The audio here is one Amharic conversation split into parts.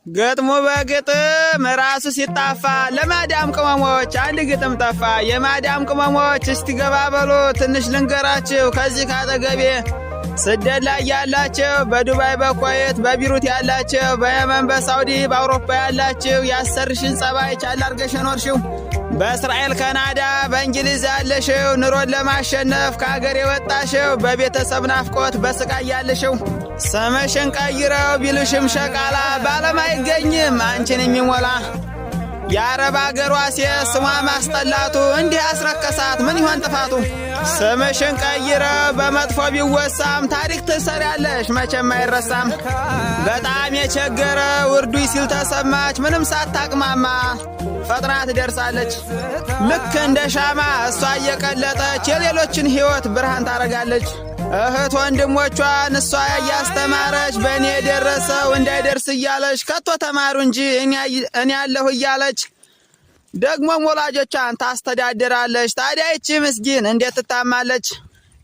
ገጥሞ በግጥም ራሱ ሲጣፋ ለማዳም ቅመሞች አንድ ግጥም ጠፋ። የማዳም ቅመሞች እስቲ ገባ በሉ ትንሽ ልንገራችሁ ከዚህ ካጠገቤ ስደት ላይ ያላችሁ በዱባይ በኩዌት በቢሩት ያላችሁ በየመን በሳውዲ በአውሮፓ ያላችሁ ያሰርሽን ጸባይ ቻል አርገሽ ኖርሽው በእስራኤል ካናዳ በእንግሊዝ ያለሽው ኑሮን ለማሸነፍ ከሀገር የወጣሽው በቤተሰብ ናፍቆት በስቃይ ያለሽው ስምሽን ቀይረው ቢሉሽም ሸቃላ ባለም አይገኝም አንቺን የሚሞላ የአረብ አገሯ ሴት ስሟ ማስጠላቱ እንዲህ አስረከሳት ምን ይሆን ጥፋቱ? ስምሽን ቀይረው በመጥፎ ቢወሳም ታሪክ ትሰሪያለሽ መቼም አይረሳም። በጣም የቸገረ ውርዱይ ሲል ተሰማች ምንም ሳታቅማማ ፈጥና ትደርሳለች። ልክ እንደ ሻማ እሷ እየቀለጠች የሌሎችን ሕይወት ብርሃን ታረጋለች። እህት ወንድሞቿን እሷ እያስተማረች በእኔ የደረሰው እንዳይደርስ እያለች ከቶ ተማሩ እንጂ እኔ ያለሁ እያለች ደግሞም ወላጆቿን ታስተዳድራለች። ታዲያ ይቺ ምስኪን እንዴት ትታማለች?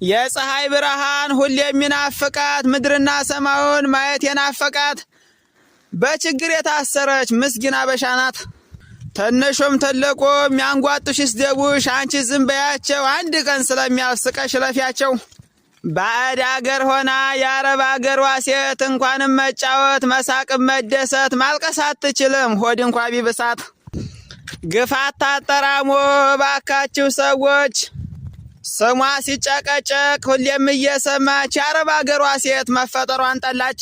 የፀሐይ ብርሃን ሁሌ የሚናፍቃት ምድርና ሰማዩን ማየት የናፈቃት በችግር የታሰረች ምስኪን አበሻ ናት። ትንሹም ትልቁም ያንጓጡሽ ይስደቡሽ አንቺ ዝም በያቸው አንድ ቀን ስለሚያስቀሽ ለፊያቸው። ባዕድ አገር ሆና የአረብ አገሯ ሴት እንኳንም መጫወት መሳቅም መደሰት ማልቀስ አትችልም ሆድ እንኳ ቢብሳት። ግፋት ታጠራሞ ባካችሁ ሰዎች ስሟ ሲጨቀጨቅ ሁሌም እየሰማች የአረብ አገሯ ሴት መፈጠሯን ጠላች።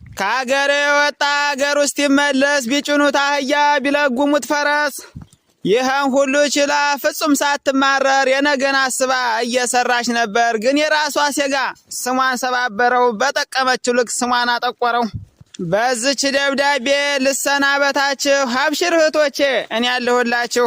ከአገር የወጣ አገር ውስጥ ይመለስ ቢጭኑት አህያ ቢለጉሙት ፈረስ ይህን ሁሉ ችላ ፍጹም ሳትማረር የነገን አስባ እየሰራች ነበር። ግን የራሷ ሴጋ ስሟን ሰባበረው በጠቀመችው ልክ ስሟን አጠቆረው። በዚች ደብዳቤ ልሰናበታችሁ። አብሽር እህቶቼ እኔ ያለሁላችሁ።